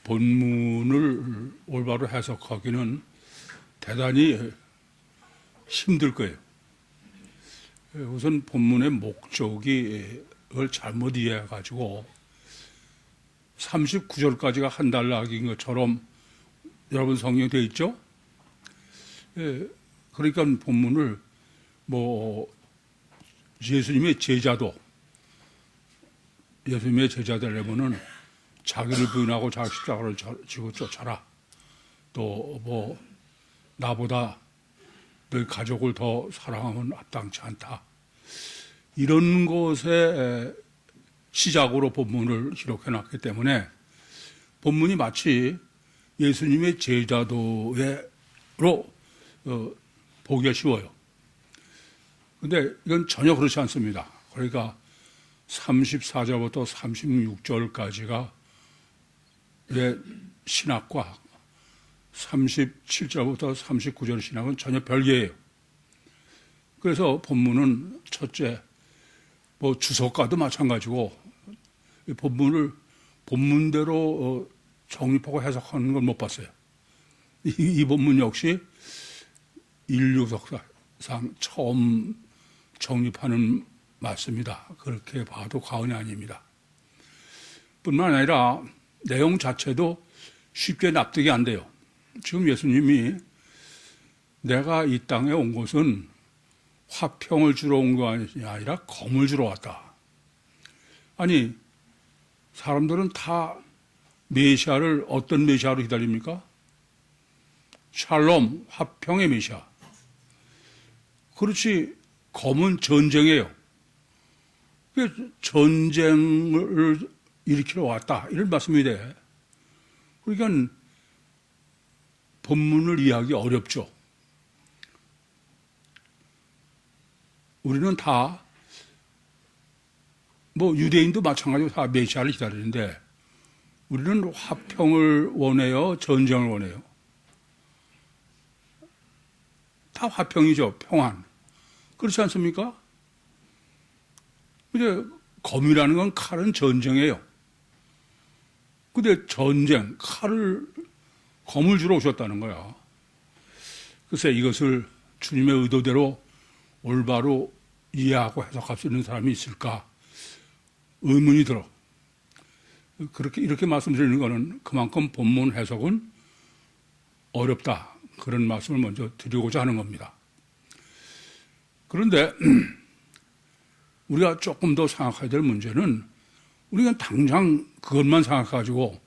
본문을 올바로 해석하기는 대단히 힘들 거예요. 우선 본문의 목적을 잘못 이해해가지고 39절까지가 한 달락인 것처럼 여러분 성경에 되어 있죠? 그러니까 본문을 예수님의 제자되려면은 자기를 부인하고 자기 십자가를 지고 쫓아라. 또 나보다 너희 가족을 더 사랑하면 합당치 않다. 이런 것에 시작으로 본문을 기록해놨기 때문에 본문이 마치 예수님의 제자도로 보기가 쉬워요. 근데 이건 전혀 그렇지 않습니다. 그러니까 34절부터 36절까지가 신학과 37절부터 39절 신학은 전혀 별개예요. 그래서 본문은 첫째, 주석가도 마찬가지고 본문을 본문대로 정립하고 해석하는 걸 못 봤어요. 이 본문 역시 인류 역사상 처음 정립하는 맞습니다. 그렇게 봐도 과언이 아닙니다. 뿐만 아니라 내용 자체도 쉽게 납득이 안 돼요. 지금 예수님이 내가 이 땅에 온 것은 화평을 주러 온 것이 아니라 검을 주러 왔다. 아니, 사람들은 다 메시아를 어떤 메시아로 기다립니까? 샬롬, 화평의 메시아. 그렇지, 검은 전쟁이에요. 전쟁을 일으키러 왔다. 이런 말씀이 돼. 그러니까 본문을 이해하기 어렵죠. 우리는 다, 유대인도 마찬가지로 다 메시아를 기다리는데, 우리는 화평을 원해요? 전쟁을 원해요? 다 화평이죠. 평안. 그렇지 않습니까? 근데 검이라는 건 칼은 전쟁이에요. 근데 전쟁, 검을 주러 오셨다는 거야. 글쎄 이것을 주님의 의도대로 올바로 이해하고 해석할 수 있는 사람이 있을까? 의문이 들어. 이렇게 말씀드리는 것은 그만큼 본문 해석은 어렵다. 그런 말씀을 먼저 드리고자 하는 겁니다. 그런데 우리가 조금 더 생각해야 될 문제는 우리가 당장 그것만 생각해가지고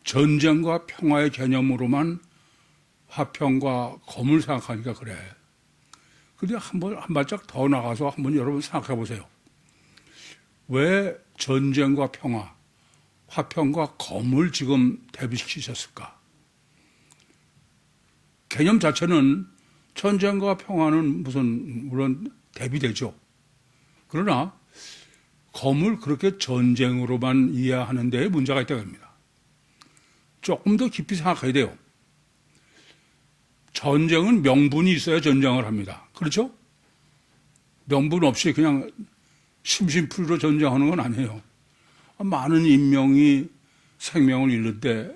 전쟁과 평화의 개념으로만 화평과 검을 생각하니까 그래. 근데 한 발짝 더 나가서 한번 여러분 생각해 보세요. 왜 전쟁과 평화, 화평과 검을 지금 대비시키셨을까? 개념 자체는 전쟁과 평화는 물론 대비되죠. 그러나 검을 그렇게 전쟁으로만 이해하는 데에 문제가 있다고 합니다. 조금 더 깊이 생각해야 돼요. 전쟁은 명분이 있어야 전쟁을 합니다. 그렇죠? 명분 없이 그냥 심심풀이로 전쟁하는 건 아니에요. 많은 인명이 생명을 잃을 때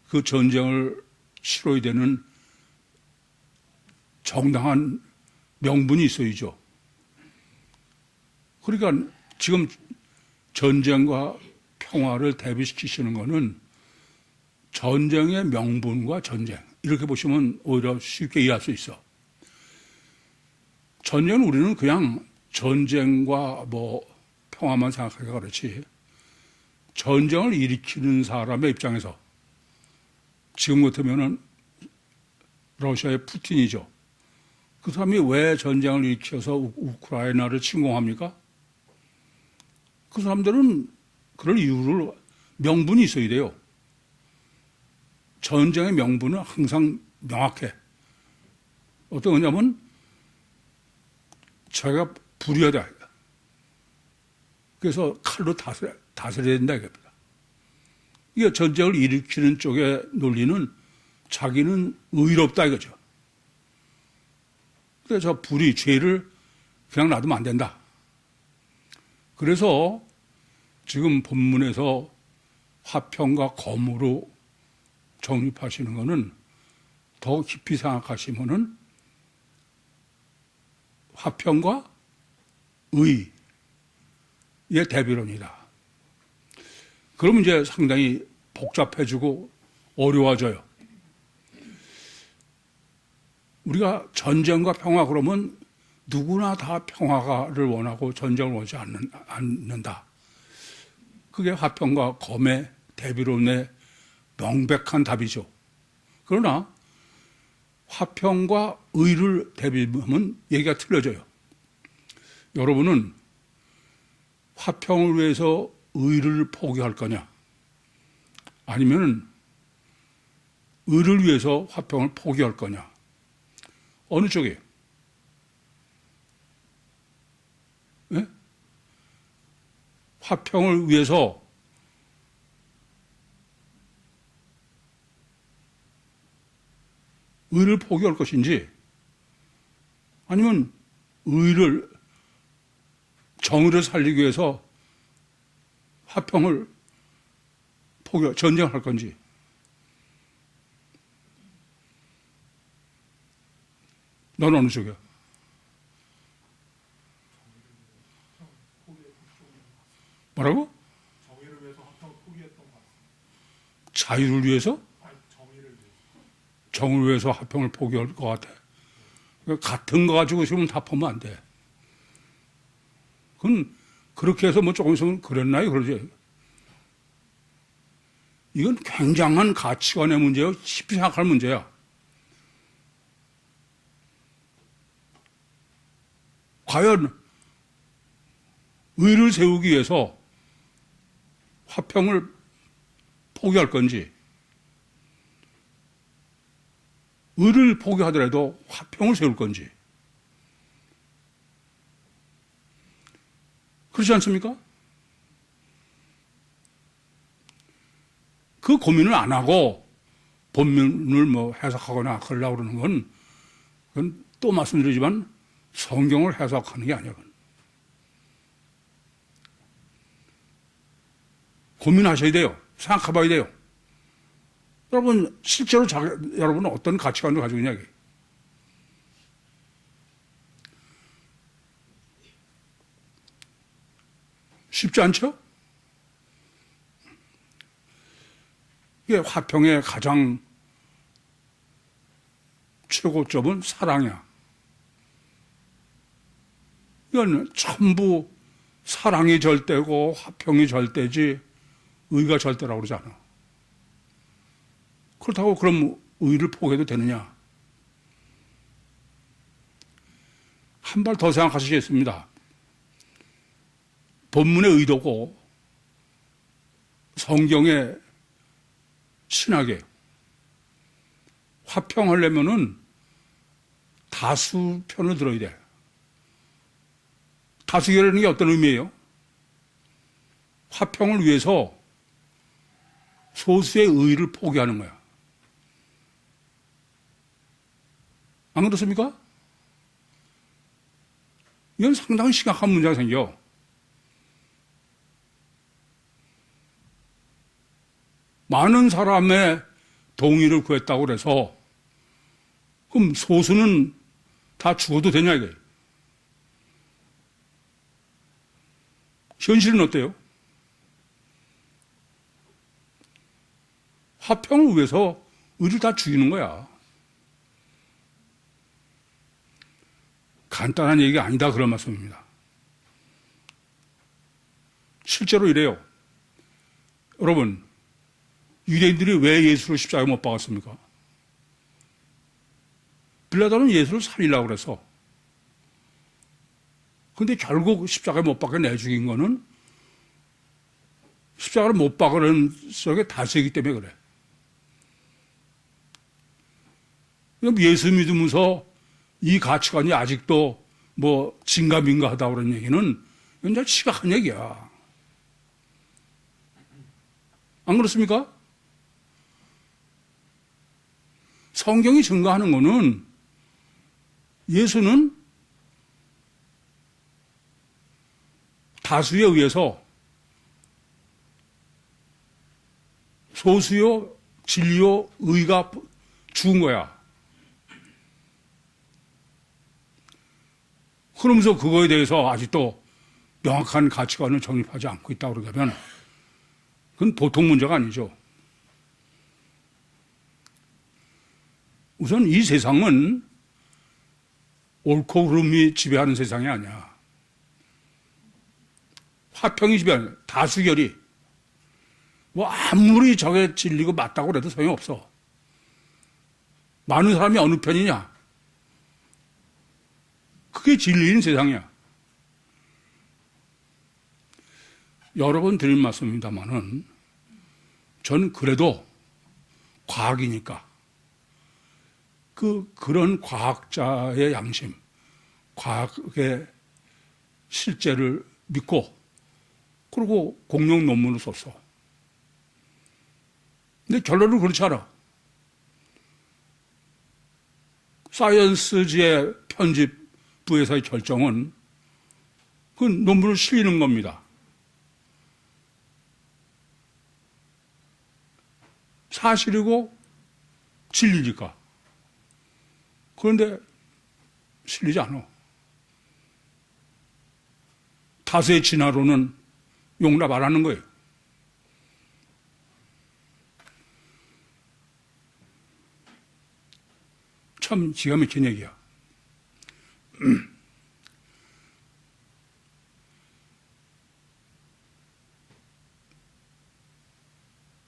그 전쟁을 치러야 되는 정당한 명분이 있어야죠. 그러니까 지금 전쟁과 평화를 대비시키시는 것은 전쟁의 명분과 전쟁, 이렇게 보시면 오히려 쉽게 이해할 수 있어. 전쟁은 우리는 그냥 전쟁과 평화만 생각하기가 그렇지, 전쟁을 일으키는 사람의 입장에서 지금 같으면은 러시아의 푸틴이죠. 그 사람이 왜 전쟁을 일으켜서 우크라이나를 침공합니까? 그 사람들은 그럴 이유를, 명분이 있어야 돼요. 전쟁의 명분은 항상 명확해. 어떤 거냐면 자기가 불의하다. 그래서 칼로 다스려야 된다 이겁니다. 이게 전쟁을 일으키는 쪽의 논리는 자기는 의롭다 이거죠. 그래서 불의, 죄를 그냥 놔두면 안 된다. 그래서 지금 본문에서 화평과 검으로 정립하시는 것은 더 깊이 생각하시면은 화평과 의의 대비론이다. 그러면 이제 상당히 복잡해지고 어려워져요. 우리가 전쟁과 평화 그러면 누구나 다 평화를 원하고 전쟁을 원하지 않는다. 그게 화평과 검의 대비론의 명백한 답이죠. 그러나 화평과 의를 대비하면 얘기가 틀려져요. 여러분은 화평을 위해서 의를 포기할 거냐? 아니면 의를 위해서 화평을 포기할 거냐? 어느 쪽이에요? 네? 화평을 위해서 의를 포기할 것인지 아니면 정의를 살리기 위해서 화평을 전쟁할 건지. 넌 어느 쪽이야? 뭐라고? 정의를 위해서 화평을 포기했던 것 같습니다. 자유를 위해서? 아니, 정의를 위해서. 정을 위해서 화평을 포기할 것 같아. 같은 거 가지고 지금 답하면 안 돼. 그건 그렇게 해서 뭐 조금 있으면 그랬나요? 그러지. 이건 굉장한 가치관의 문제예요. 깊이 생각할 문제야. 과연 의를 세우기 위해서 화평을 포기할 건지, 의를 포기하더라도 화평을 세울 건지. 그렇지 않습니까? 그 고민을 안 하고 본문을 뭐 해석하거나 그러려고 그러는 그건 또 말씀드리지만 성경을 해석하는 게 아니야. 고민하셔야 돼요. 생각해 봐야 돼요. 여러분, 실제로 여러분은 어떤 가치관을 가지고 있냐, 이게. 쉽지 않죠? 이게 화평의 가장 최고점은 사랑이야. 이건 전부 사랑이 절대고 화평이 절대지 의가 절대라고 그러지 않아. 그렇다고 그럼 의를 포기해도 되느냐? 한 발 더 생각하시겠습니다. 본문의 의도고 성경의 신학에 화평하려면은 다수 편을 들어야 돼. 다수결이라는 게 어떤 의미예요? 화평을 위해서 소수의 의의를 포기하는 거야. 안 그렇습니까? 이건 상당히 심각한 문제가 생겨. 많은 사람의 동의를 구했다고 그래서 그럼 소수는 다 죽어도 되냐 이게. 현실은 어때요? 화평을 위해서 의를 다 죽이는 거야. 간단한 얘기가 아니다 그런 말씀입니다. 실제로 이래요. 여러분, 유대인들이 왜 예수를 십자가에 못 박았습니까? 빌라도는 예수를 살리려고 그래서. 근데 결국 십자가에 못 박아 내 죽인 거는 십자가를 못 박으려는 속에 다스이기 때문에 그래. 예수 믿으면서 이 가치관이 아직도 뭐 진가민가하다 그런 얘기는 이제 심각한 얘기야. 안 그렇습니까? 성경이 증거하는 거는 예수는 다수에 의해서 소수요, 진리요, 의가 죽은 거야. 그러면서 그거에 대해서 아직도 명확한 가치관을 정립하지 않고 있다고 그러면 그건 보통 문제가 아니죠. 우선 이 세상은 옳고 그름이 지배하는 세상이 아니야. 화평이 지배하는 거야. 다수결이. 뭐 아무리 저게 진리고 맞다고 그래도 소용없어. 많은 사람이 어느 편이냐? 그게 진리인 세상이야. 여러 번 드린 말씀입니다만은 전 그래도 과학이니까 그런 과학자의 양심, 과학의 실제를 믿고 그리고 공룡 논문을 썼어. 근데 결론은 그렇지 않아. 사이언스지의 편집부에서의 결정은 그 논문을 실리는 겁니다. 사실이고 진리니까. 그런데 실리지 않아. 다수의 진화론은 용납 안 하는 거예요. 참 기가 막힌 얘기야.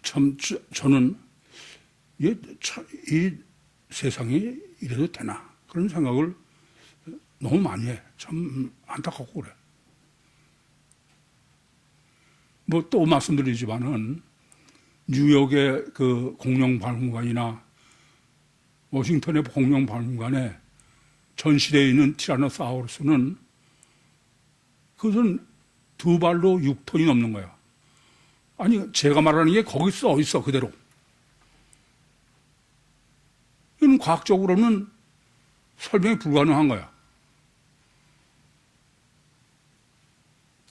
참 저는 이 세상이 이래도 되나 그런 생각을 너무 많이 해. 참 안타깝고 그래. 뭐 또 말씀드리지만은 뉴욕의 그 공룡박물관이나 워싱턴의 공룡박물관에 전시되어 있는 티라노사우루스는 그것은 2발로 6톤이 넘는 거야. 아니 제가 말하는 게 거기 써 있어 그대로. 이건 과학적으로는 설명이 불가능한 거야.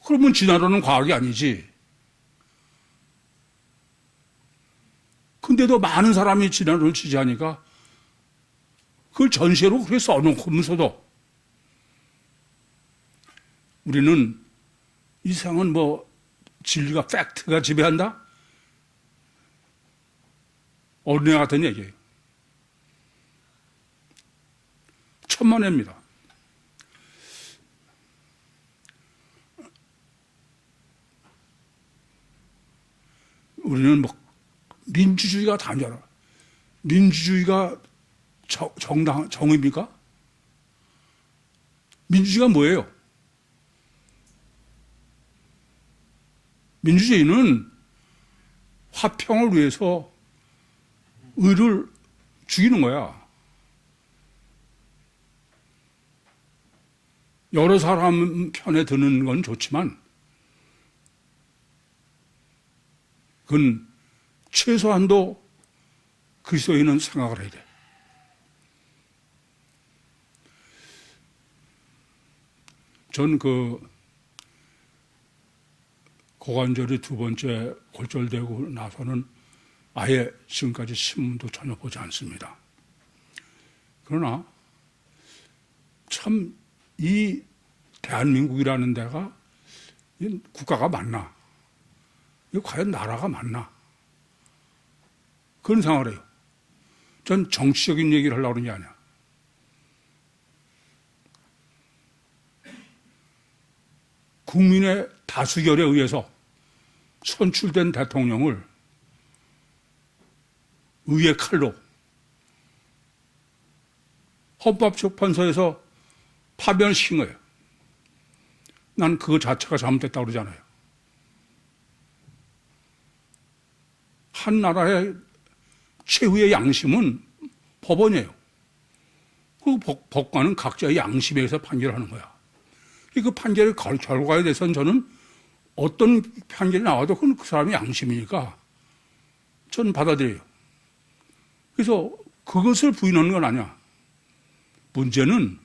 그러면 진화론은 과학이 아니지. 근데도 많은 사람이 진화론을 지지하니까 그걸 전시회로 그렇게 써놓고면서도 우리는 이 세상은 뭐 진리가 팩트가 지배한다? 어린애 같은 얘기예요. 천만에입니다. 우리는 뭐 민주주의가 다인 줄 알아. 민주주의가 정의입니까? 민주주의가 뭐예요? 민주주의는 화평을 위해서 의를 죽이는 거야. 여러 사람 편에 드는 건 좋지만 그건 최소한도 그리스도인은 생각을 해야 돼. 전 고관절이 2번째 골절되고 나서는 아예 지금까지 신문도 전혀 보지 않습니다. 그러나 참 이 대한민국이라는 데가 국가가 맞나? 이거 과연 나라가 맞나? 그런 생각을 해요. 전 정치적인 얘기를 하려고 그러는 게 아니야. 국민의 다수결에 의해서 선출된 대통령을 의의 칼로 헌법재판소에서 파면시킨 거예요. 난 그거 자체가 잘못됐다고 그러잖아요. 한 나라의 최후의 양심은 법원이에요. 그 법관은 각자의 양심에 의해서 판결하는 거야. 그 판결의 결과에 대해서는 저는 어떤 판결이 나와도 그건 그 사람의 양심이니까 저는 받아들여요. 그래서 그것을 부인하는 건 아니야. 문제는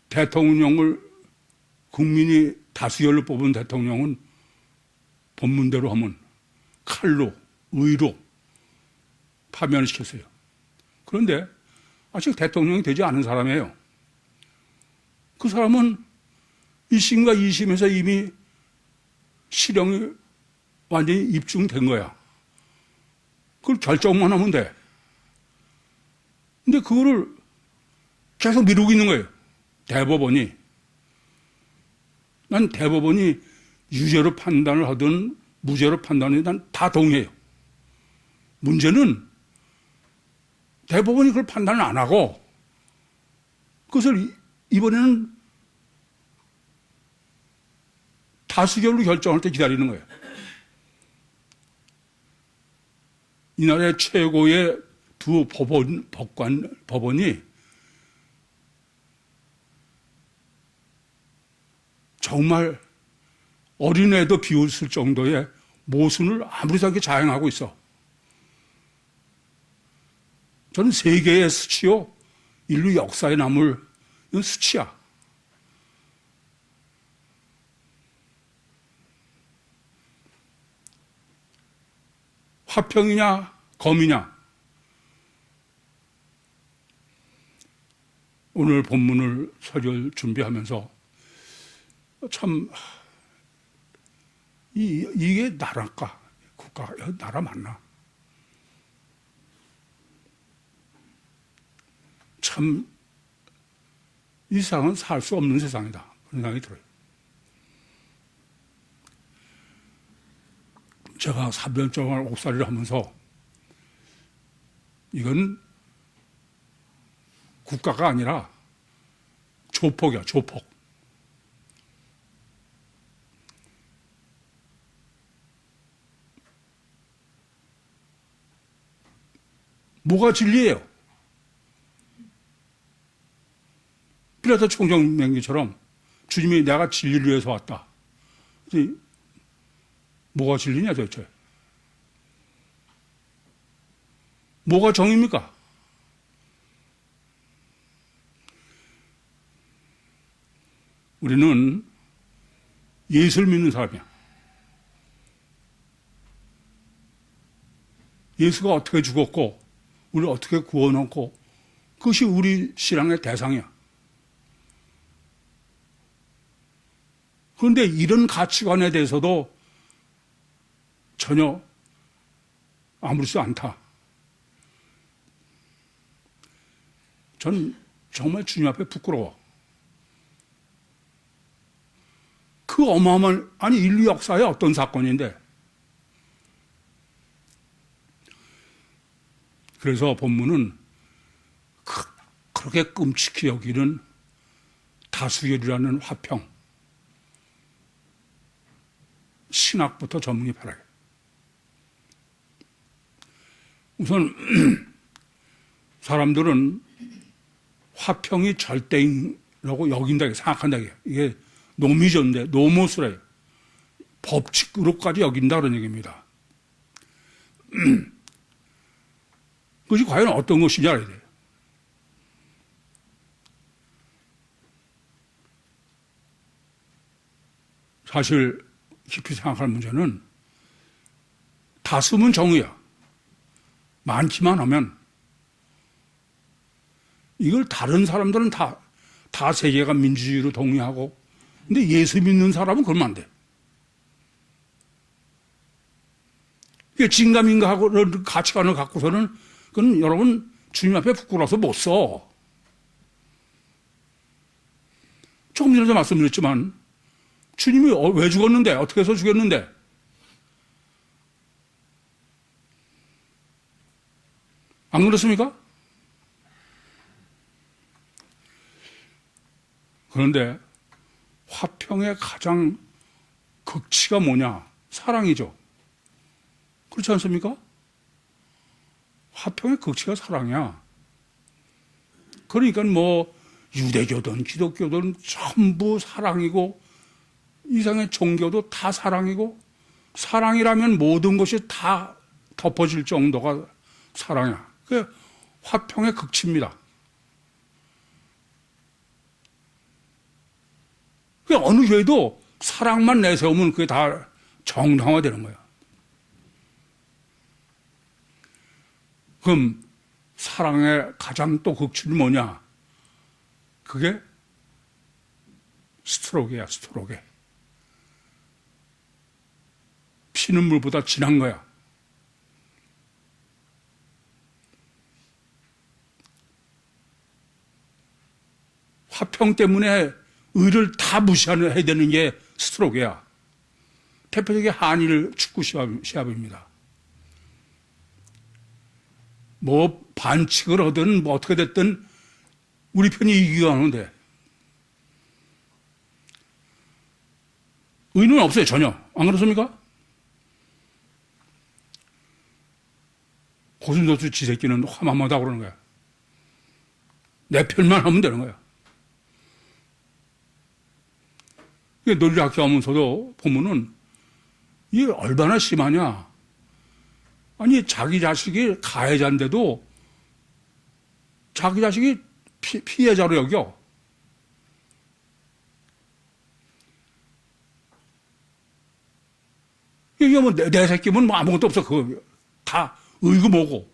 대통령을 국민이 다수결로 뽑은 대통령은 본문대로 하면 칼로, 의로 파면을 시켰어요. 그런데 아직 대통령이 되지 않은 사람이에요. 그 사람은 1심과 2심에서 이미 실형이 완전히 입증된 거야. 그걸 결정만 하면 돼. 근데 그거를 계속 미루고 있는 거예요. 대법원이. 난 대법원이 유죄로 판단을 하든 무죄로 판단을 난 다 동의해요. 문제는 대법원이 그걸 판단을 안 하고 그것을 이번에는 다수결로 결정할 때 기다리는 거예요. 이 나라의 최고의 두 법원이 정말 어린애도 비웃을 정도의 모순을 아무렇지 자행하고 있어. 저는 세계의 수치요, 인류 역사에 남을 이건 수치야. 화평이냐 검이냐. 오늘 본문을 설교를 준비하면서 참 이게 나라일까? 국가, 나라 맞나? 참 이 세상은 살 수 없는 세상이다. 그런 생각이 들어요. 제가 사변정을 옥살이를 하면서 이건 국가가 아니라 조폭이야, 조폭. 뭐가 진리예요? 필라토 총정 맹기처럼 주님이 내가 진리를 위해서 왔다. 뭐가 진리냐 도대체? 뭐가 정입니까? 우리는 예수를 믿는 사람이야. 예수가 어떻게 죽었고 우리를 어떻게 구원했고 그것이 우리 신앙의 대상이야. 그런데 이런 가치관에 대해서도 전혀 아무렇지 않다. 전 정말 주님 앞에 부끄러워. 그 어마어마한, 아니 인류 역사의 어떤 사건인데. 그래서 본문은 그렇게 끔찍히 여기는 다수결이라는 화평. 신학부터 전문입하라. 우선 사람들은 화평이 절대인이라고 여긴다, 생각한다. 이게 노미전인데, 노모스래요. 법칙으로까지 여긴다, 그런 얘기입니다. 그것이 과연 어떤 것인지 알아야 돼요. 사실 깊이 생각할 문제는 다수면 정의야. 많기만 하면 이걸 다른 사람들은 다 세계가 민주주의로 동의하고 근데 예수 믿는 사람은 그러면 안 돼. 진감인가 하고 가치관을 갖고서는 그건 여러분 주님 앞에 부끄러워서 못 써. 조금 전에도 말씀드렸지만 주님이 왜 죽었는데? 어떻게 해서 죽였는데? 안 그렇습니까? 그런데 화평의 가장 극치가 뭐냐? 사랑이죠. 그렇지 않습니까? 화평의 극치가 사랑이야. 그러니까 뭐 유대교든 기독교든 전부 사랑이고 이상의 종교도 다 사랑이고 사랑이라면 모든 것이 다 덮어질 정도가 사랑이야. 그게 화평의 극치입니다. 그 어느 교회도 사랑만 내세우면 그게 다 정당화되는 거야. 그럼 사랑의 가장 또 극치는 뭐냐? 그게 스트로게야, 스트로게. 피는 물보다 진한 거야. 화평 때문에 의를 다 무시해야 되는 게 스트로게야. 대표적인 한일 축구 시합입니다. 뭐 반칙을 하든 뭐 어떻게 됐든 우리 편이 이기고 하는데 의는 없어요, 전혀. 안 그렇습니까? 고순도수 지새끼는 화만마다 그러는 거야. 내 편만 하면 되는 거야. 논리학교 하면서도 보면은 이게 얼마나 심하냐. 아니, 자기 자식이 가해자인데도 자기 자식이 피해자로 여겨. 이게 뭐 내 새끼면 뭐 아무것도 없어. 그거 다 의고 뭐고.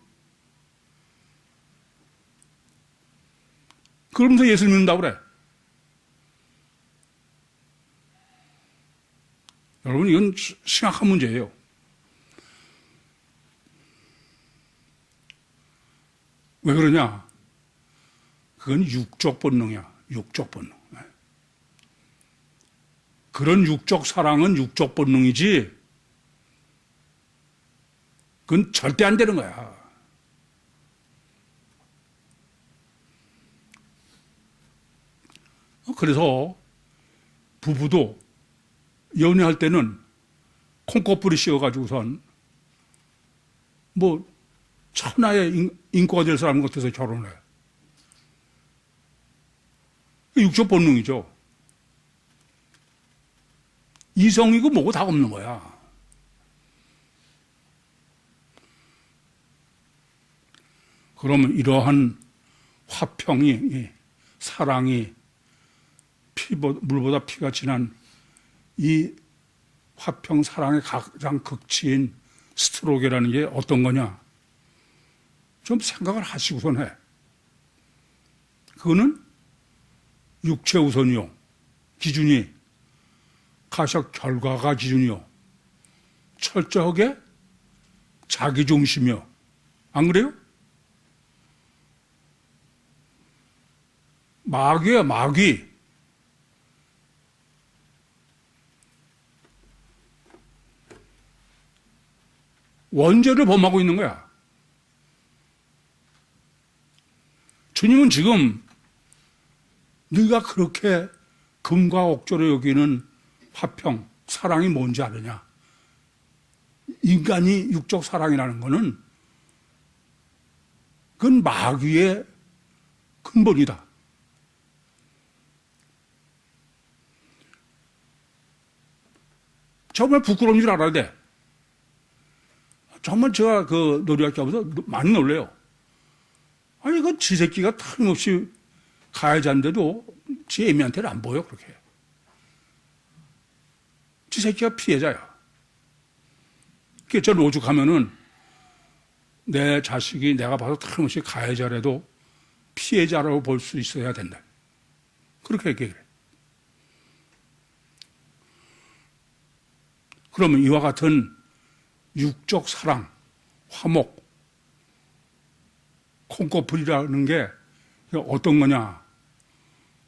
그러면서 예수 믿는다고 그래. 여러분, 이건 심각한 문제예요. 왜 그러냐? 그건 육적 본능이야. 육적 본능. 그런 육적 사랑은 육적 본능이지, 그건 절대 안 되는 거야. 그래서 부부도 연애할 때는 콩코뿔이 씌워가지고선 뭐 천하의 인꼬가 될 사람 같아서 결혼해. 육적 본능이죠. 이성이고 뭐고 다 없는 거야. 그러면 이러한 화평이, 사랑이 물보다 피가 진한 이 화평 사랑의 가장 극치인 스트로게라는 게 어떤 거냐? 좀 생각을 하시고선 해. 그거는 육체 우선이요. 기준이 가셔 결과가 기준이요. 철저하게 자기 중심이요. 안 그래요? 마귀야, 마귀. 원죄를 범하고 있는 거야. 주님은 지금 네가 그렇게 금과 옥조로 여기는 화평, 사랑이 뭔지 아느냐? 인간이 육적 사랑이라는 거는 그건 마귀의 근본이다. 정말 부끄러운 줄 알아야 돼. 정말 제가 그 놀이학교 하면서 많이 놀래요. 아니, 그 지 새끼가 틀림없이 가해자인데도 지 애미한테는 안 보여, 그렇게. 지 새끼가 피해자야. 그게 저 로죽 하면은 내 자식이 내가 봐도 틀림없이 가해자라도 피해자라고 볼 수 있어야 된다. 그렇게 얘기해. 그러면 이와 같은 육적 사랑, 화목, 콩코풀이라는 게 어떤 거냐?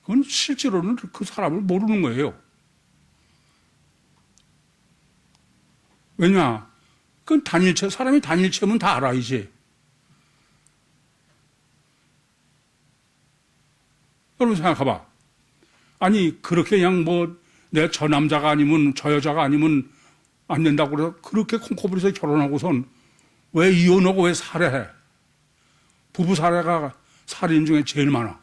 그건 실제로는 그 사람을 모르는 거예요. 왜냐? 그건 단일체, 사람이 단일체면 다 알아야지. 여러분 생각해봐. 아니, 그렇게 그냥 뭐, 내 저 남자가 아니면 저 여자가 아니면 안 된다고 그래서 그렇게 콩코불에서 결혼하고선 왜 이혼하고 왜 살해해? 부부 살해가 살인 중에 제일 많아.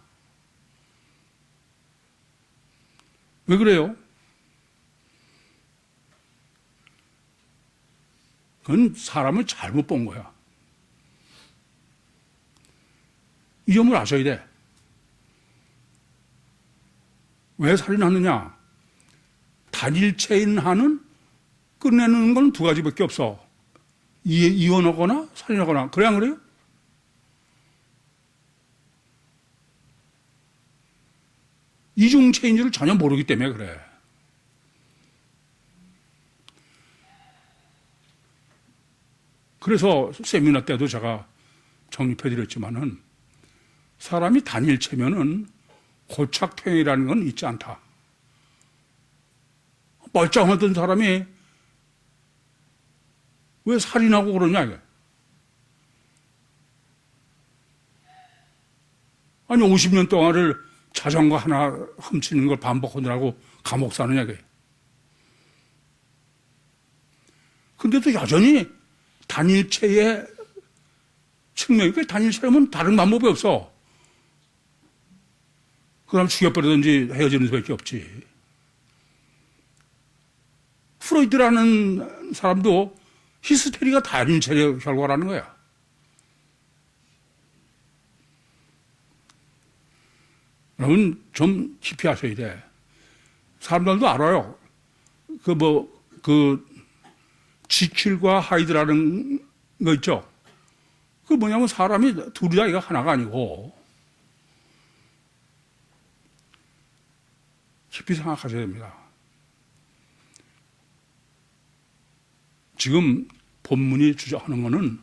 왜 그래요? 그건 사람을 잘못 본 거야. 이 점을 아셔야 돼. 왜 살인하느냐? 단일체인 한은 끝내는 건 두 가지밖에 없어. 이혼하거나 살인하거나. 그래 안 그래요? 이중체인 줄 전혀 모르기 때문에 그래. 그래서 세미나 때도 제가 정립해드렸지만은 사람이 단일체면은 고착평이라는 건 있지 않다. 멀쩡하던 사람이 왜 살인하고 그러냐, 이게. 아니, 50년 동안을 자전거 하나 훔치는 걸 반복하느라고 감옥 사느냐, 이게. 근데도 여전히 단일체의 측면이, 그 단일체라면 다른 방법이 없어. 그럼 죽여버리든지 헤어지는 수밖에 없지. 프로이드라는 사람도 히스테리가 단일체의 결과라는 거야. 여러분 좀 깊이 하셔야 돼. 사람들도 알아요. 지킬과 하이드라는 거 있죠. 그 뭐냐면 사람이 둘이 다 이거 하나가 아니고 깊이 생각하셔야 됩니다. 지금 본문이 주장하는 것은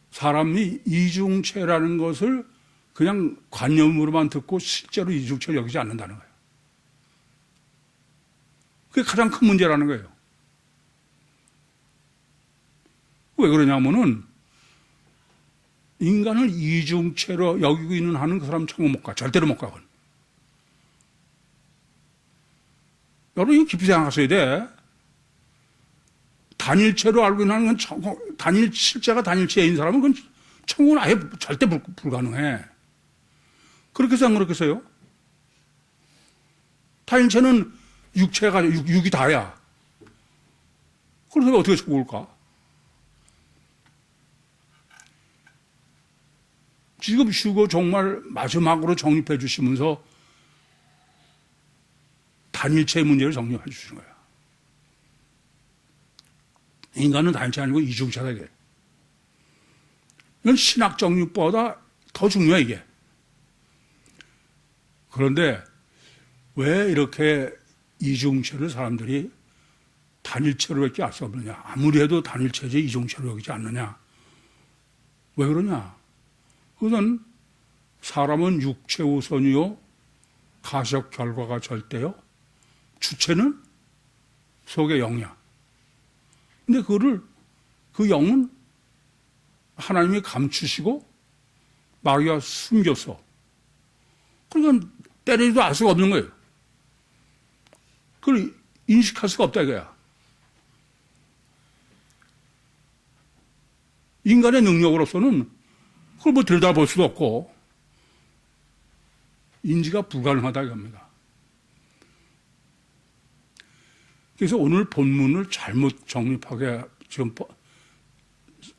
사람이 이중체라는 것을 그냥 관념으로만 듣고 실제로 이중체를 여기지 않는다는 거예요. 그게 가장 큰 문제라는 거예요. 왜 그러냐면은 인간을 이중체로 여기고 있는 한은 그 사람 천국 못 가. 절대로 못 가건. 여러분 이거 깊이 생각하셔야 돼. 단일체로 알고 있는 건 실제가 단일체인 사람은 그건 천국은 아예 절대 불가능해. 그렇게 해서 안 그렇겠어요? 단일체는 육체가, 육이 다야. 그래서 어떻게 천국을 가? 지금 휴거 정말 마지막으로 정립해 주시면서 단일체의 문제를 정립해 주시는 거예요. 인간은 단일체 아니고 이중체다, 이게. 이건 신학 정립보다 더 중요해, 이게. 그런데 왜 이렇게 이중체를 사람들이 단일체로 밖에 알 수 없느냐. 아무리 해도 단일체지 이중체로 여기지 않느냐. 왜 그러냐. 그것은 사람은 육체 우선이요, 가적 결과가 절대요, 주체는 속의 영이야. 근데 그 영은 하나님이 감추시고 마귀가 숨겼어. 그러니까 때려도 알 수가 없는 거예요. 그걸 인식할 수가 없다 이거야. 인간의 능력으로서는 그걸 뭐 들여다볼 수도 없고 인지가 불가능하다 이겁니다. 그래서 오늘 본문을 잘못 정립하게 지금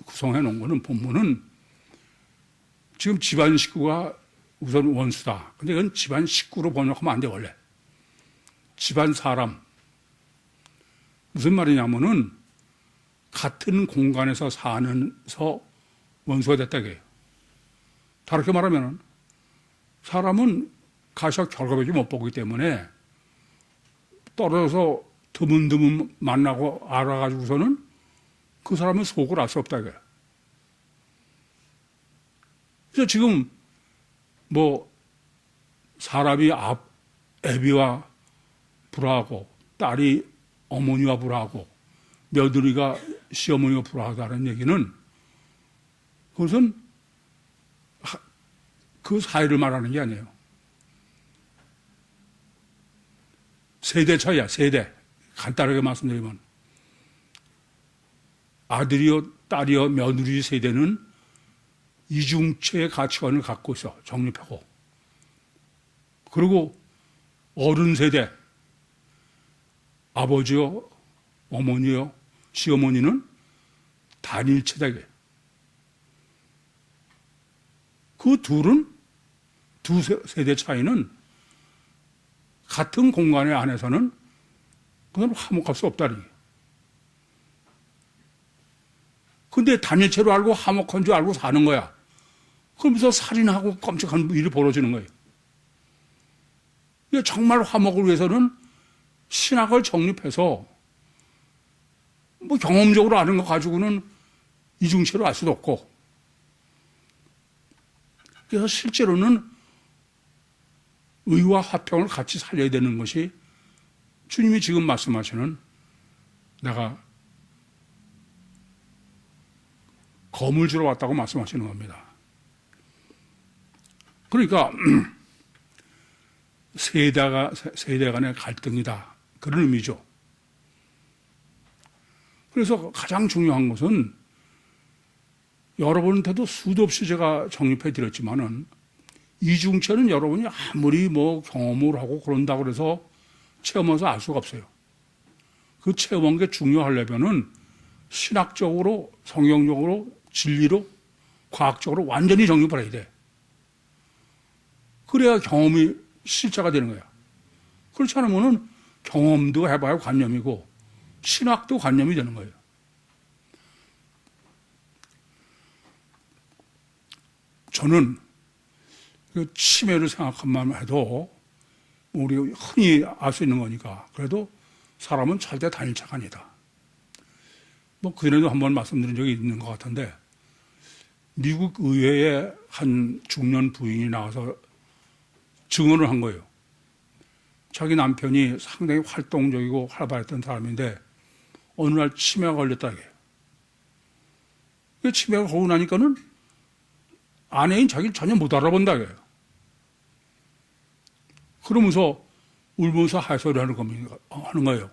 구성해 놓은 거는, 본문은 지금 집안 식구가 우선 원수다. 근데 이건 집안 식구로 번역하면 안 돼, 원래. 집안 사람. 무슨 말이냐면은 같은 공간에서 사는서 원수가 됐다 이거예요. 다르게 말하면은 사람은 가시와 결과밖에 못 보기 때문에 떨어져서 드문드문 만나고 알아가지고서는 그 사람은 속을 알 수 없다 이거야. 그래서 지금 사람이 애비와 불화하고 딸이 어머니와 불화하고 며느리가 시어머니와 불화하다는 얘기는 그것은 그 사이를 말하는 게 아니에요. 세대 차이야, 세대. 간단하게 말씀드리면 아들이요 딸이요 며느리 세대는 이중체의 가치관을 갖고 있어, 정립하고. 그리고 어른 세대, 아버지요 어머니요 시어머니는 단일체다. 그 두 세대 차이는 같은 공간의 안에서는 그건 화목할 수 없다니. 근데 단일체로 알고 화목한 줄 알고 사는 거야. 그러면서 살인하고 끔찍한 일이 벌어지는 거예요. 정말 화목을 위해서는 신학을 정립해서 뭐 경험적으로 아는 거 가지고는 이중체로 알 수도 없고, 그래서 실제로는 의와 화평을 같이 살려야 되는 것이 주님이 지금 말씀하시는, 내가 검을 주러 왔다고 말씀하시는 겁니다. 그러니까 세대 간의 갈등이다, 그런 의미죠. 그래서 가장 중요한 것은, 여러분한테도 수도 없이 제가 정립해 드렸지만은, 이중체는 여러분이 아무리 뭐 경험을 하고 그런다고 그래서 체험해서 알 수가 없어요. 그 체험한 게 중요하려면은 신학적으로, 성경적으로, 진리로, 과학적으로 완전히 정립을 해야 돼. 그래야 경험이 실제가 되는 거야. 그렇지 않으면은 경험도 해봐야 관념이고 신학도 관념이 되는 거예요. 저는 그 치매를 생각한만 해도 우리 흔히 알 수 있는 거니까, 그래도 사람은 절대 단일체가 아니다. 뭐 그전에도 한번 말씀드린 적이 있는 것 같은데, 미국 의회에 한 중년 부인이 나와서 증언을 한 거예요. 자기 남편이 상당히 활동적이고 활발했던 사람인데 어느 날 치매가 걸렸다 이게. 치매가 걸고 나니까는 아내인 자기를 전혀 못 알아본다 이거예요. 그러면서 울면서 하소연을 하는 거예요.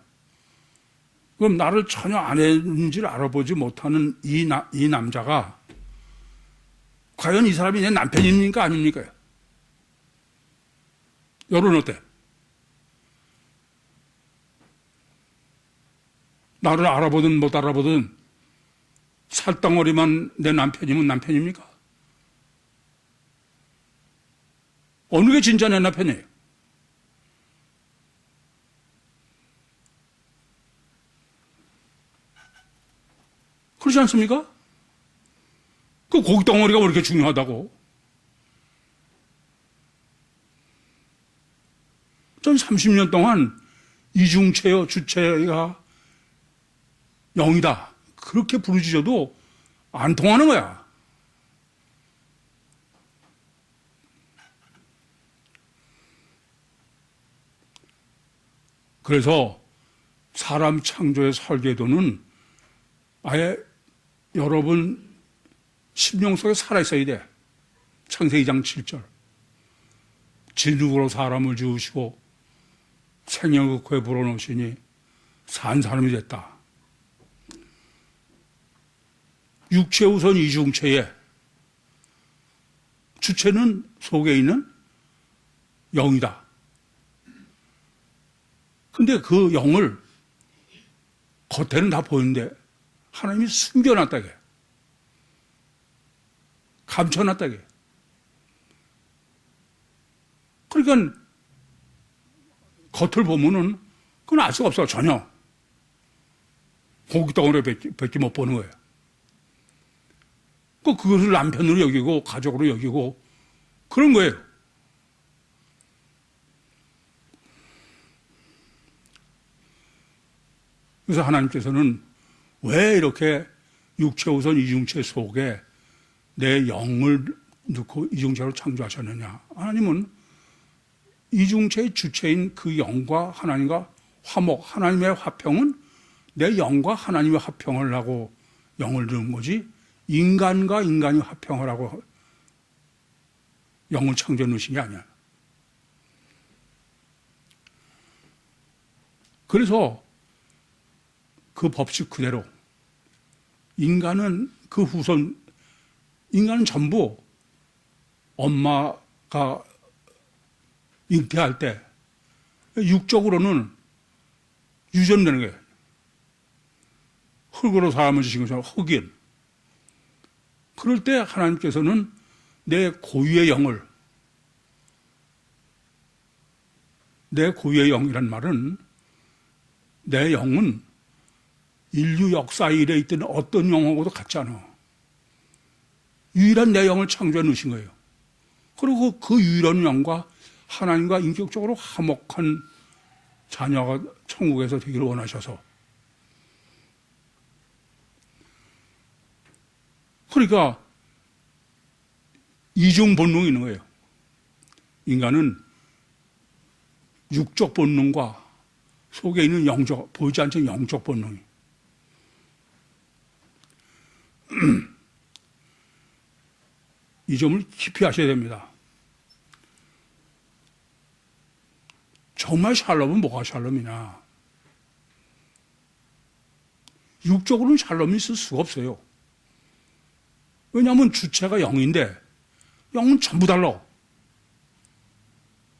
그럼 나를 전혀 아내인지를 알아보지 못하는 이 남자가 과연 이 사람이 내 남편입니까 아닙니까? 여론 어때? 나를 알아보든 못 알아보든 살덩어리만 내 남편이면 남편입니까? 어느 게 진짜 내 남편이에요? 그렇지 않습니까? 그 고깃덩어리가 왜 이렇게 중요하다고? 전 30년 동안 이중체여 주체가 영이다, 그렇게 부르짖어도 안 통하는 거야. 그래서 사람 창조의 설계도는 아예 여러분 심령 속에 살아있어야 돼. 창세기 2장 7절. 진흙으로 사람을 지으시고 생명의 코에 불어넣으시니 산 사람이 됐다. 육체 우선 이중체에 주체는 속에 있는 영이다. 근데 그 영을 겉에는 다 보이는데 하나님이 숨겨놨다게, 감춰놨다게. 그러니까 겉을 보면은 그건 알 수가 없어, 전혀. 고깃덩어리밖에 못 보는 거예요. 그것을 남편으로 여기고 가족으로 여기고 그런 거예요. 그래서 하나님께서는 왜 이렇게 육체 우선 이중체 속에 내 영을 넣고 이중체로 창조하셨느냐. 하나님은 이중체의 주체인 그 영과 하나님과 화목, 하나님의 화평은 내 영과 하나님의 화평을 하고 영을 넣은 거지, 인간과 인간이 화평을 하고 영을 창조해 놓으신 게 아니야. 그래서 그 법칙 그대로 인간은 그 후손, 인간은 전부 엄마가 잉태할 때 육적으로는 유전되는 거예요. 흙으로 사람을 지신 것처럼 흙인. 그럴 때 하나님께서는 내 고유의 영을, 내 고유의 영이란 말은 내 영은 인류 역사 일에 있던 어떤 영하고도 같지 않아. 유일한 내 영을 창조해 놓으신 거예요. 그리고 그 유일한 영과 하나님과 인격적으로 화목한 자녀가 천국에서 되기를 원하셔서. 그러니까 이중 본능이 있는 거예요. 인간은 육적 본능과 속에 있는 영적, 보이지 않는 영적 본능이. 이 점을 깊이 아셔야 됩니다. 정말 샬롬은 뭐가 샬롬이냐? 육적으로는 샬롬이 있을 수가 없어요. 왜냐하면 주체가 영인데 영은 전부 달라.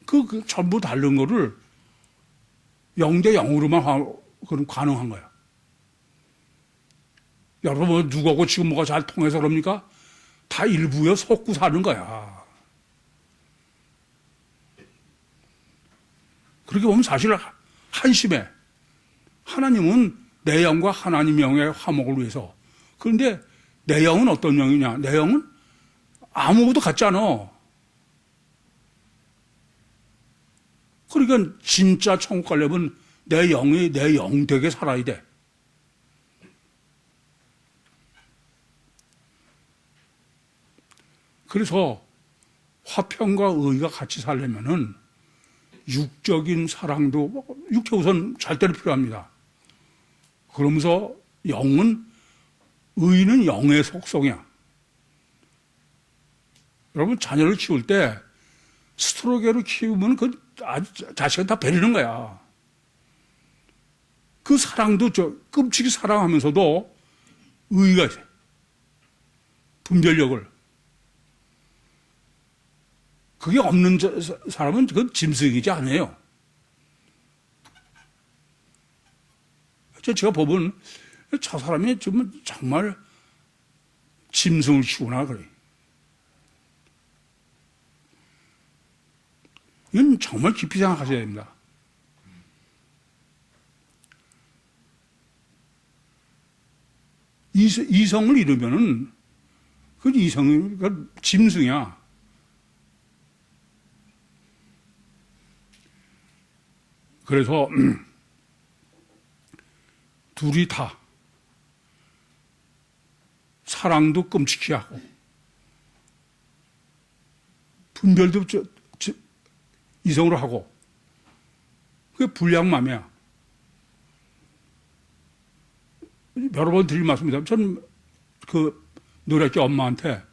그 전부 다른 거를 영 대 영으로만 그럼 가능한 거야. 여러분 누구하고 지금 뭐가 잘 통해서 그럽니까? 다 일부에 속고 사는 거야. 그렇게 보면 사실 한심해. 하나님은 내 영과 하나님 영의 화목을 위해서. 그런데 내 영은 어떤 영이냐? 내 영은 아무것도 같지 않아. 그러니까 진짜 천국 가려면 내 영이 내 영되게 살아야 돼. 그래서 화평과 의가 같이 살려면은 육적인 사랑도, 육체 우선 절대로 필요합니다. 그러면서 의는 영의 속성이야. 여러분, 자녀를 키울 때 스트로게로 키우면 자식은 다 베리는 거야. 그 사랑도 끔찍이 사랑하면서도 의가 있어요. 분별력을. 그게 없는 사람은 그건 짐승이지 않아요. 제가 보면 저 사람이 정말 짐승을 키우나 그래. 이건 정말 깊이 생각하셔야 됩니다. 이성을 이루면은 그 이성이 짐승이야. 그래서 둘이 다 사랑도 끔찍히 하고 분별도 이성으로 하고 그게 불량맘이야. 여러 번 드릴 말씀입니다. 저는 노래교 엄마한테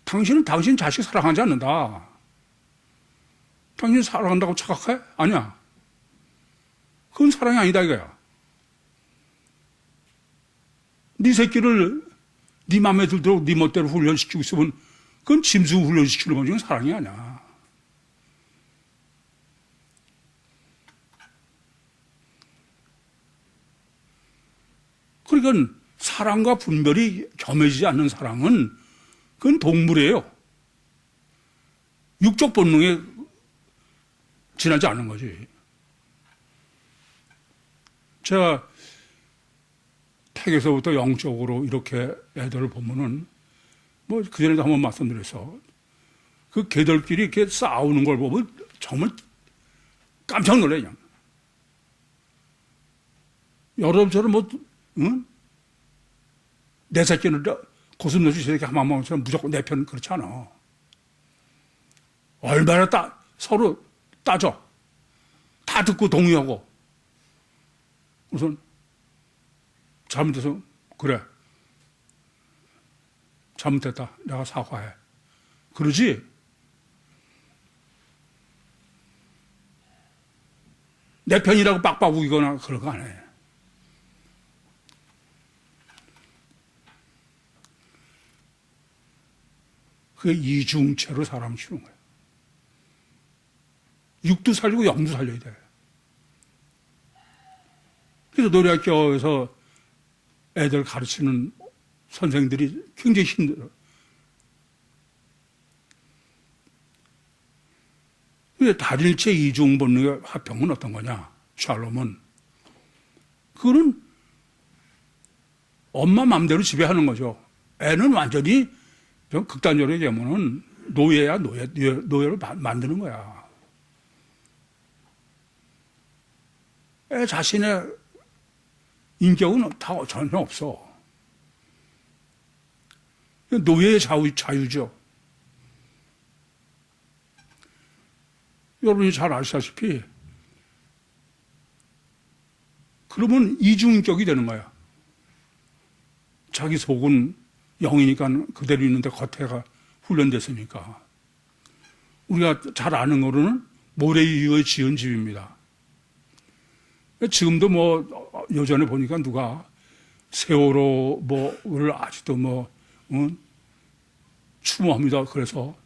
당신은 당신 자식 사랑하지 않는다. 당신 사랑한다고 착각해? 아니야. 그건 사랑이 아니다 이거야. 네 새끼를 네 맘에 들도록 네 멋대로 훈련시키고 있으면 그건 짐승 훈련시키는 거지 사랑이 아니야. 그러니까 사랑과 분별이 겸해지지 않는 사랑은 그건 동물이에요. 육적 본능에 지나지 않는 거지. 제가 태계서부터 영적으로 이렇게 애들을 보면은 그전에도 한번 말씀드렸어. 그 개들끼리 이렇게 싸우는 걸 보면 정말 깜짝 놀래 그냥. 여러분처럼 응? 내 새끼는 고슴도치 새끼 한 방망처럼 무조건 내 편은 그렇지 않아. 얼마나 서로 따져. 다 듣고 동의하고. 우선 잘못해서 그래. 잘못했다. 내가 사과해. 그러지? 내 편이라고 빡빡 우기거나 그런 거 안 해. 그게 이중체로 사람을 키우는 거예요. 육도 살리고 영도 살려야 돼. 그래서 노래학교에서 애들 가르치는 선생들이 굉장히 힘들어. 근데 다일체 이중 본능의 화평은 어떤 거냐? 샬롬은. 그거는 엄마 맘대로 지배하는 거죠. 애는 완전히 좀 극단적으로 얘기하면은 노예야, 노예로 만드는 거야. 애 자신의 인격은 다 전혀 없어. 노예의 자유죠. 여러분이 잘 아시다시피 그러면 이중인격이 되는 거야. 자기 속은 영이니까 그대로 있는데 겉에가 훈련됐으니까. 우리가 잘 아는 거로는 모래에 의해 지은 집입니다. 지금도 뭐 예전에 보니까 누가 세월호 뭐를 아직도 추모합니다. 그래서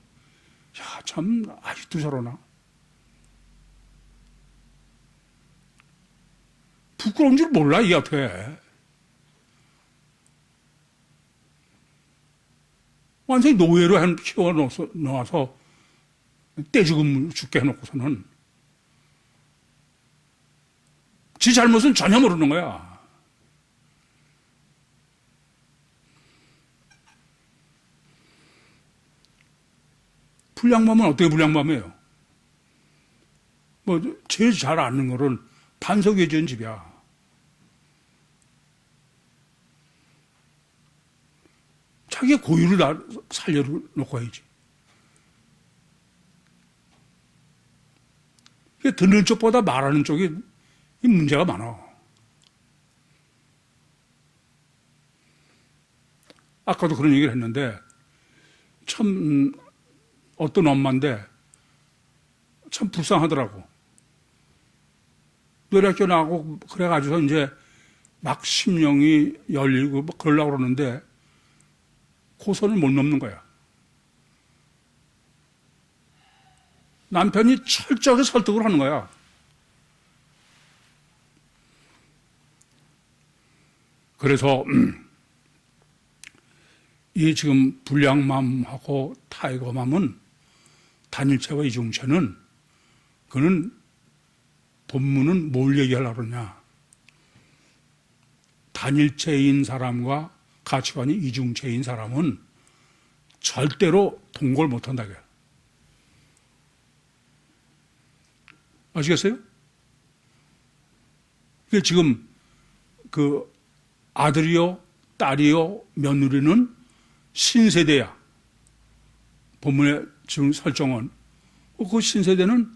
야, 참 아직도 저러나. 부끄러운 줄 몰라 이 앞에. 완전히 노예로 키워놓아서 떼죽음 죽게 해놓고서는 지 잘못은 전혀 모르는 거야. 불량맘은 어떻게 불량맘이에요? 제일 잘 아는 거는 반석 지은 집이야. 자기의 고유를 다 살려놓고 해야지. 듣는 쪽보다 말하는 쪽이 문제가 많아. 아까도 그런 얘기를 했는데, 참, 어떤 엄마인데, 참 불쌍하더라고. 노래학교 나가고, 그래가지고 이제 막 심령이 열리고, 그러려고 그러는데, 고선을 못 넘는 거야. 남편이 철저하게 설득을 하는 거야. 그래서 이 지금 불량맘하고 타이거맘은 단일체와 이중체는 그는 본문은 뭘 얘기하려고 그러냐. 단일체인 사람과 가치관이 이중체인 사람은 절대로 동거를 못한다. 아시겠어요? 이게 지금 그 아들이요, 딸이요, 며느리는 신세대야. 본문의 지금 설정은. 그 신세대는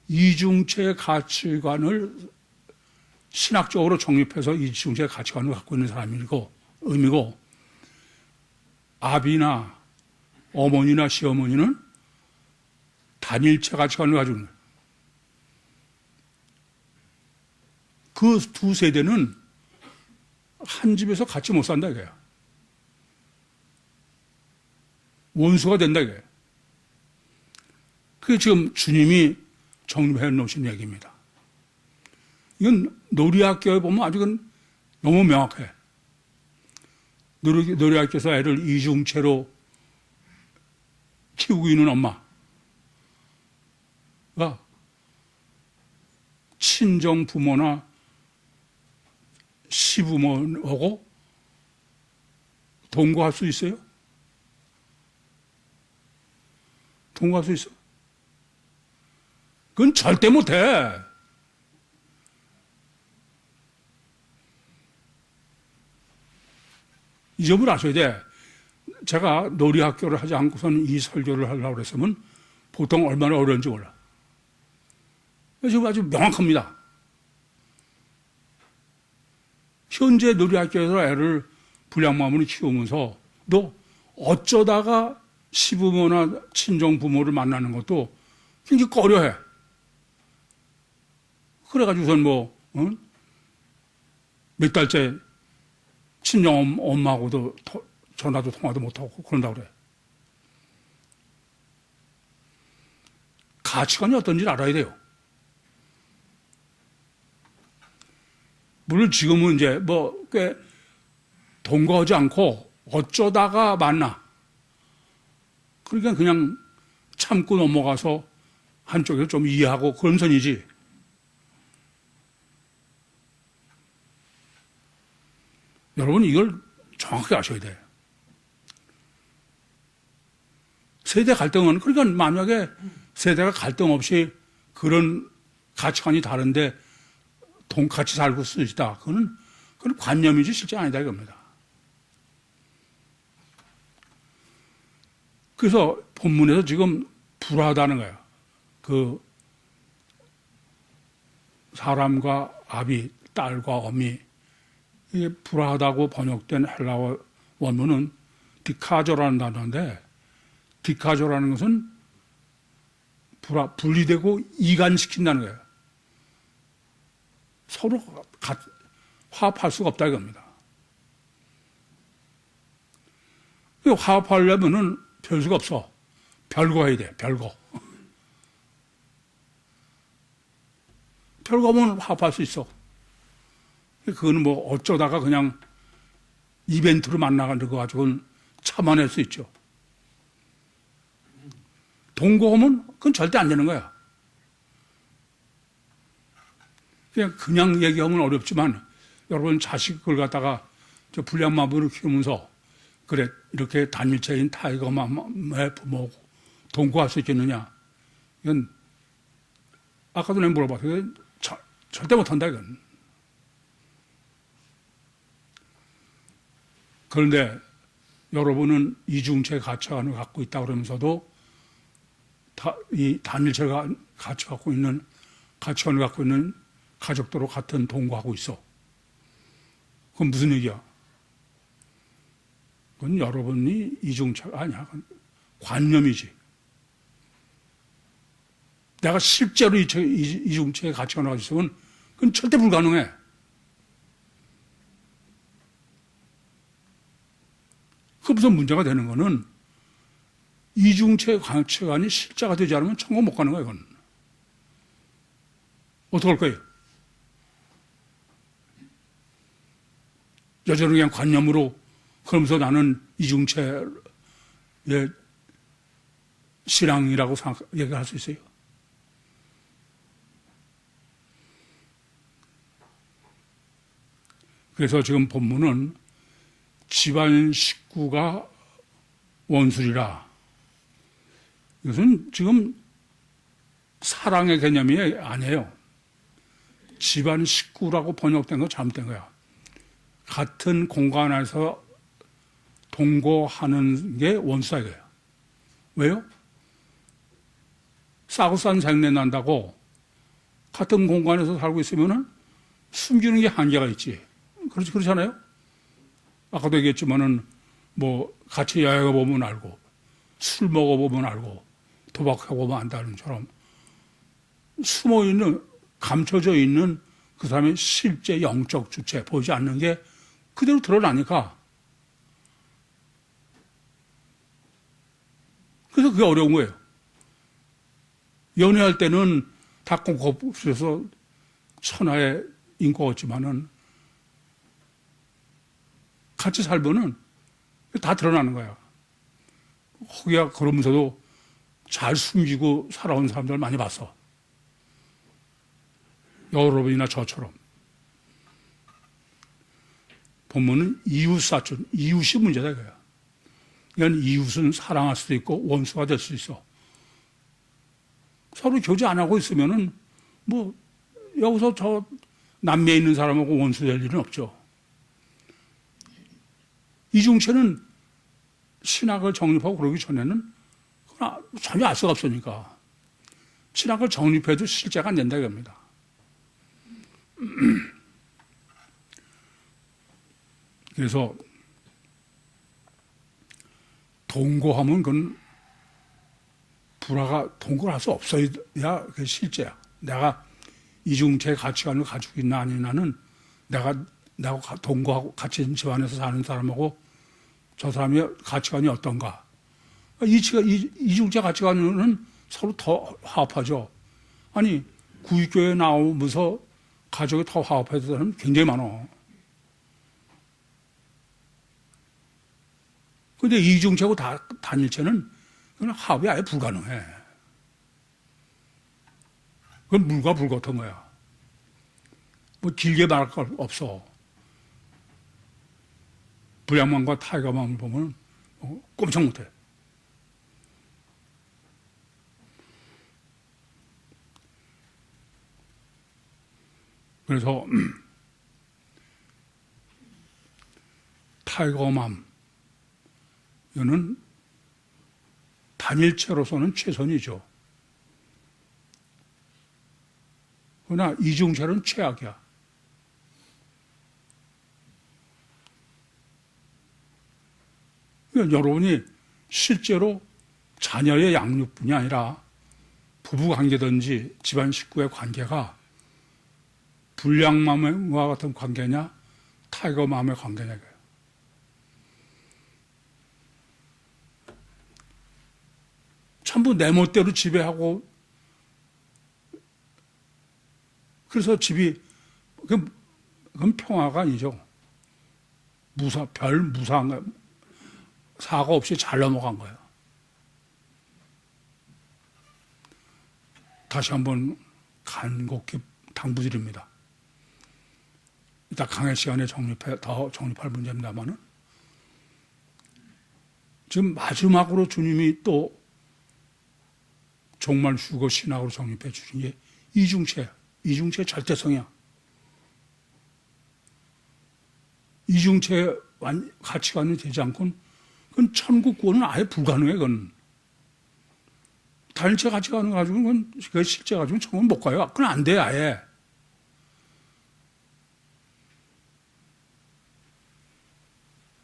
이중체의 가치관을 신학적으로 정립해서 이중체의 가치관을 갖고 있는 의미고, 아비나 어머니나 시어머니는 단일체 가치관을 가지고 있는 거예요. 그 두 세대는 한 집에서 같이 못 산다 이거야. 원수가 된다 이거야. 그게 지금 주님이 정립해 놓으신 얘기입니다. 이건 놀이학교에 보면 아직은 너무 명확해. 놀이학교에서 애를 이중체로 키우고 있는 엄마가 친정 부모나 시부모하고 동거할 수 있어요? 동거할 수 있어? 그건 절대 못해. 이 점을 아셔야 돼. 제가 놀이학교를 하지 않고서는 이 설교를 하려고 했으면 보통 얼마나 어려운지 몰라. 지금 아주 명확합니다. 현재 놀이학교에서 애를 불량맘으로 키우면서 너 어쩌다가 시부모나 친정부모를 만나는 것도 굉장히 꺼려해. 그래가지고선 몇 달째 친정 엄마하고도 전화도 통화도 못하고 그런다고 그래. 가치관이 어떤지 알아야 돼요. 물론 지금은 이제 꽤 동거하지 않고 어쩌다가 만나. 그러니까 그냥 참고 넘어가서 한쪽에서 좀 이해하고 그런 선이지. 여러분 이걸 정확히 아셔야 돼요. 세대 갈등은, 그러니까 만약에 세대가 갈등 없이 그런 가치관이 다른데 같이 살고 쓰시다. 그건 관념이지 실제 아니다 이겁니다. 그래서 본문에서 지금 불화하다는 거예요. 그 사람과 아비, 딸과 어미, 이게 불화하다고 번역된 헬라어 원문은 디카조라는 단어인데, 디카조라는 것은 분리되고 이간시킨다는 거예요. 서로 화합할 수가 없다 이겁니다. 화합하려면은 별수가 없어. 별거 해야 돼, 별거. 별거면 화합할 수 있어. 그거는 뭐 어쩌다가 그냥 이벤트로 만나가는 거 가지고는 참아낼 수 있죠. 동거하면 그건 절대 안 되는 거야. 그냥 얘기하면 어렵지만 여러분 자식을 갖다가 저 불량마부를 키우면서 그래 이렇게 단일체인 타이거맘의 부모고 동거할 수 있겠느냐? 이건 아까도 내가 물어봤어요. 절대 못한다 이건. 그런데 여러분은 이중체 가치관을 갖고 있다 그러면서도 이 단일체가 가치관을 갖고 있는 가족들로 같은 동거하고 있어. 그건 무슨 얘기야? 그건 여러분이 이중체가 아니야. 그건 관념이지. 내가 실제로 이중체의 가치관을 가지고 있으면 그건 절대 불가능해. 그래서 문제가 되는 거는 이중체 가치관이 실제가 되지 않으면 천국 못 가는 거야, 이건. 어떡할 거예요? 여전히 그냥 관념으로 그러면서 나는 이중체의 신앙이라고 얘기할 수 있어요. 그래서 지금 본문은 집안 식구가 원수리라. 이것은 지금 사랑의 개념이 아니에요. 집안 식구라고 번역된 거 잘못된 거야. 같은 공간 안에서 동거하는 게 원수다 이거예요. 왜요? 싸고 싼 생내 난다고 같은 공간에서 살고 있으면은 숨기는 게 한계가 있지. 그렇잖아요? 아까도 얘기했지만은 뭐 같이 여행해 보면 알고 술 먹어보면 알고 도박해보면 안다는 것처럼 숨어있는 감춰져 있는 그 사람의 실제 영적 주체 보이지 않는 게 그대로 드러나니까 그래서 그게 어려운 거예요. 연애할 때는 닭공 거북에서 천하의 인과가 없지만은 같이 살면은 다 드러나는 거야. 혹여 그러면서도 잘 숨기고 살아온 사람들 많이 봤어. 여러분이나 저처럼. 본문은 이웃사촌, 이웃이 문제다 이거야. 이건 이웃은 사랑할 수도 있고 원수가 될 수 있어. 서로 교제 안 하고 있으면은 뭐 여기서 저 남미에 있는 사람하고 원수 될 일은 없죠. 이중체는 신학을 정립하고 그러기 전에는 전혀 알 수가 없으니까 신학을 정립해도 실제가 안 된다 이겁니다. 그래서 동거하면 그건 불화가 동거를 할 수 없어야 그게 실제야. 내가 이중체 가치관을 가지고 있나 아니냐는 내가 동거하고 같이 집안에서 사는 사람하고 저 사람의 가치관이 어떤가. 이중체 가치관은 서로 더 화합하죠. 아니 구육교회 나오면서 가족이 더 화합해야 되는 사람 굉장히 많아. 그런데 이중체고 단일체는 그건 합이 아예 불가능해. 그건 물과 불 같은 거야. 뭐 길게 말할 거 없어. 불량맘과 타이거맘을 보면 꼼짝 못해. 그래서 타이거맘 이거는 단일체로서는 최선이죠. 그러나 이중체는 최악이야. 그러니까 여러분이 실제로 자녀의 양육뿐이 아니라 부부관계든지 집안 식구의 관계가 불량맘과 같은 관계냐 타이거맘의 관계냐 이거예요. 전부 내 멋대로 지배하고 그래서 집이 그건 평화가 아니죠. 별 무사한 사고 없이 잘 넘어간 거예요. 다시 한번 간곡히 당부드립니다. 이따 강의 시간에 더 정립할 문제입니다만은 지금 마지막으로 주님이 또 종말 휴거 신학으로 정립해 주신 게 이중체 절대성이야. 이중체 가치관이 되지 않고는 그건 천국 구원은 아예 불가능해. 그건 단일체 가치관을 가지고는 그건 실제 가지고는 천국 못 가요. 그건 안 돼. 아예.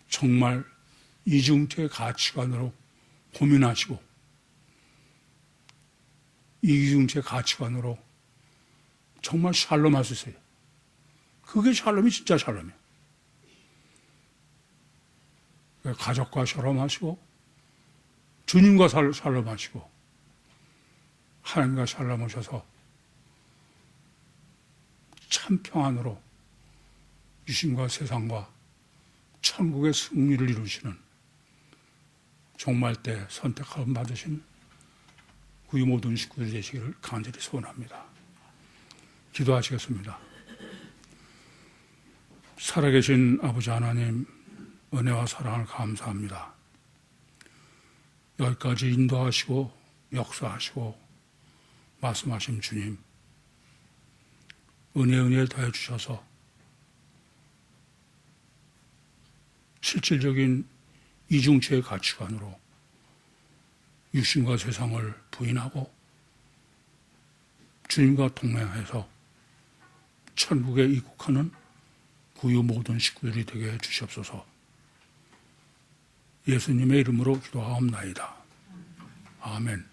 정말 이중체 가치관으로 고민하시고 이중체 가치관으로 정말 샬롬 하세요. 그게 샬롬이 진짜 샬롬이에요. 가족과 샬롬하시고 주님과 샬롬하시고 하나님과 샬롬하셔서 참 평안으로 유신과 세상과 천국의 승리를 이루시는 종말 때 선택함 받으신 우리 모든 식구들이 되시기를 간절히 소원합니다. 기도하시겠습니다. 살아계신 아버지 하나님, 은혜와 사랑을 감사합니다. 여기까지 인도하시고 역사하시고 말씀하신 주님, 은혜를 더해 주셔서 실질적인 이중체의 가치관으로 육신과 세상을 부인하고 주님과 동행해서 천국에 입국하는 구유 모든 식구들이 되게 해주시옵소서. 예수님의 이름으로 기도하옵나이다. 아멘.